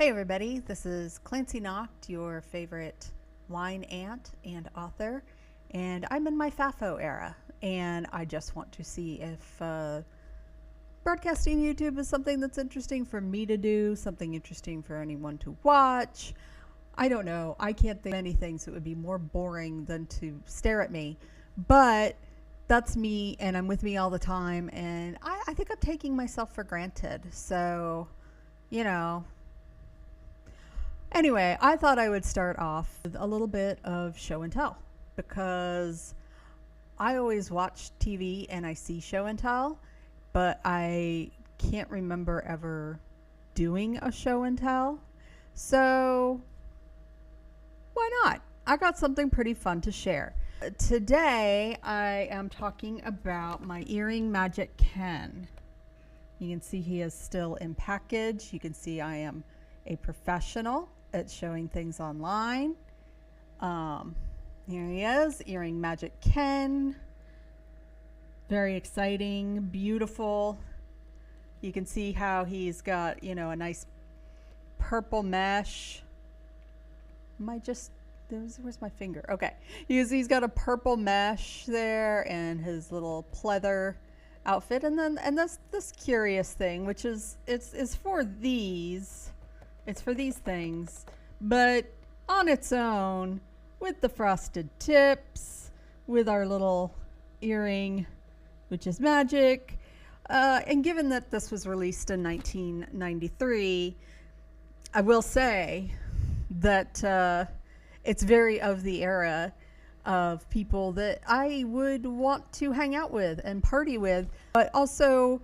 Hey everybody, this is Clancy Noct, your favorite wine aunt and author, and I'm in my FAFO era, and I just want to see if broadcasting YouTube is something that's interesting for me to do, something interesting for anyone to watch. I don't know, I can't think of any things that would be more boring than to stare at me, but that's me, and I'm with me all the time, and I think I'm taking myself for granted, so, you know. Anyway, I thought I would start off with a little bit of show and tell because I always watch TV and I see show and tell, but I can't remember ever doing a show and tell. So why not? I got something pretty fun to share. Today I am talking about my earring Magic Ken. You can see he is still in package. You can see I am a professional at showing things online. Here he is, earring Magic Ken. Very exciting, beautiful. You can see how he's got, you know, a nice purple mesh. Where's my finger? Okay, he's got a purple mesh there and his little pleather outfit, and this curious thing, which is it's for these. It's for these things, but on its own, with the frosted tips, with our little earring, which is magic. And given that this was released in 1993, I will say that it's very of the era of people that I would want to hang out with and party with, but also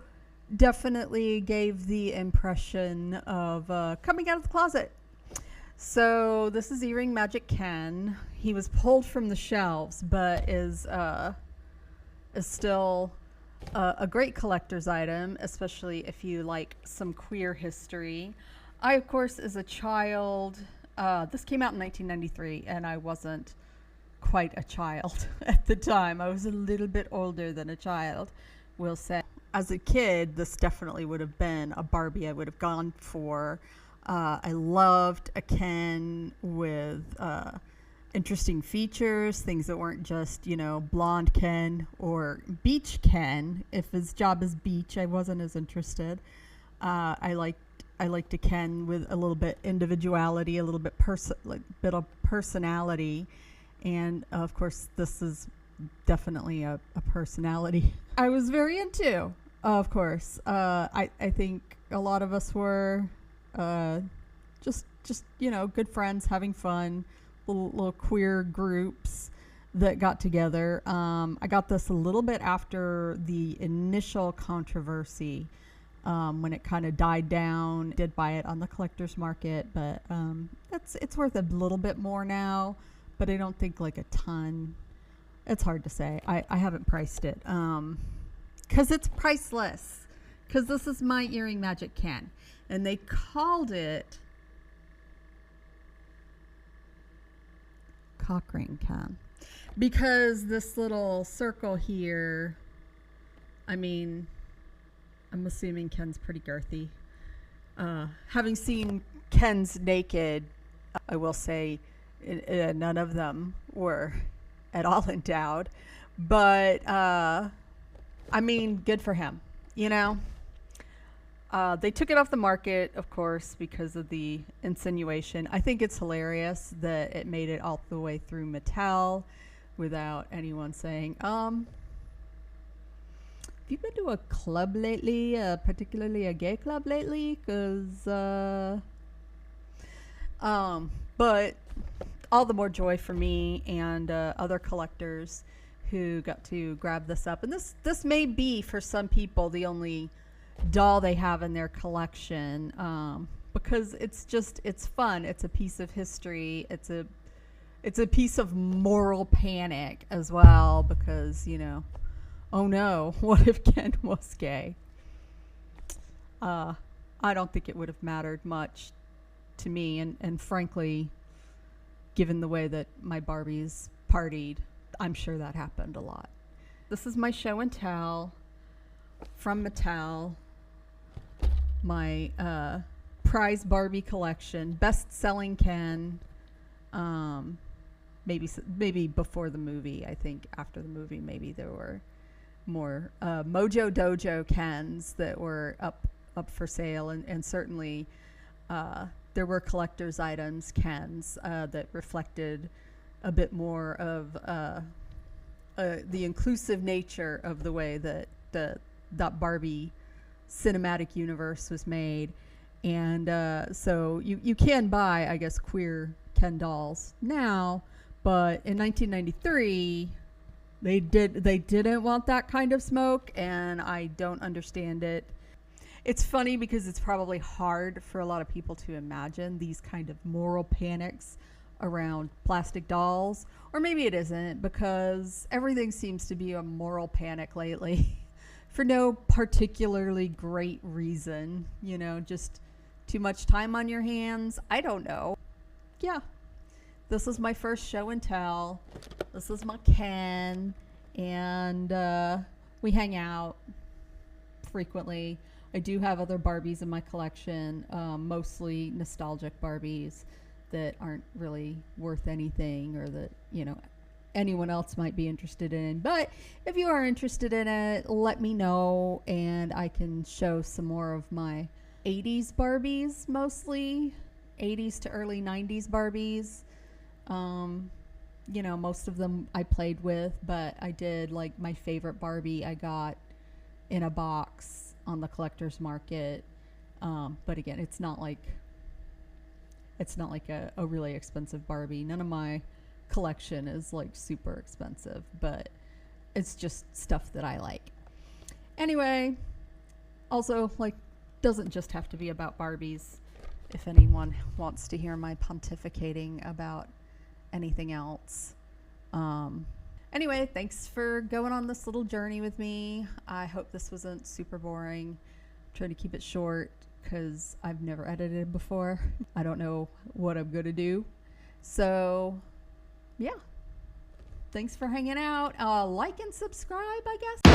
definitely gave the impression of coming out of the closet. So this is earring Magic Ken. He was pulled from the shelves, but is still a great collector's item, especially if you like some queer history. I, of course, as a child, this came out in 1993, and I wasn't quite a child at the time. I was a little bit older than a child, we'll say. As a kid, this definitely would have been a Barbie I would have gone for. I loved a Ken with interesting features, things that weren't just, you know, blonde Ken or beach Ken. If his job is beach, I wasn't as interested. I liked a Ken with a little bit individuality, a little bit bit of personality, and of course, this is definitely a personality I was very into. Of course, I think a lot of us were just you know, good friends having fun, little queer groups that got together. I got this a little bit after the initial controversy, when it kind of died down. Did buy it on the collector's market, but it's worth a little bit more now, but I don't think like a ton. It's hard to say. I haven't priced it. Because it's priceless. Because this is my earring Magic Ken. And they called it cock ring Ken. Because this little circle here, I mean, I'm assuming Ken's pretty girthy. Having seen Ken's naked, I will say none of them were at all endowed. But I mean, good for him, you know. They took it off the market, of course, because of the insinuation. I think it's hilarious that it made it all the way through Mattel without anyone saying, have you been to a club lately, particularly a gay club lately? Because, but all the more joy for me and other collectors who got to grab this up. And this may be, for some people, the only doll they have in their collection, because it's fun. It's a piece of history. It's a piece of moral panic as well, because, you know, oh no, what if Ken was gay? I don't think it would have mattered much to me, and frankly, given the way that my Barbies partied, I'm sure that happened a lot. This is my show and tell from Mattel. My prized Barbie collection, best-selling Ken. Maybe before the movie. I think after the movie, maybe there were more Mojo Dojo Kens that were up for sale, and certainly there were collector's items Kens that reflected a bit more of the inclusive nature of the way that that Barbie cinematic universe was made. And so you can buy, I guess, queer Ken dolls now, but in 1993 they didn't want that kind of smoke, and I don't understand it. It's funny because it's probably hard for a lot of people to imagine these kind of moral panics around plastic dolls, or maybe it isn't, because everything seems to be a moral panic lately for no particularly great reason, just too much time on your hands. I don't know. Yeah. This is my first show and tell. This is my Ken, and we hang out frequently. I do have other Barbies in my collection, mostly nostalgic Barbies that aren't really worth anything, or that, anyone else might be interested in. But if you are interested in it, let me know, and I can show some more of my 80s Barbies, mostly 80s to early 90s Barbies. Most of them I played with, but I did, like, my favorite Barbie I got in a box on the collector's market. But again, it's not like a really expensive Barbie. None of my collection is like super expensive, but it's just stuff that I like. Anyway, also, like, doesn't just have to be about Barbies. If anyone wants to hear my pontificating about anything else. Anyway, thanks for going on this little journey with me. I hope this wasn't super boring. Try to keep it short because I've never edited before. I don't know what I'm going to do. So, yeah. Thanks for hanging out. Like and subscribe, I guess.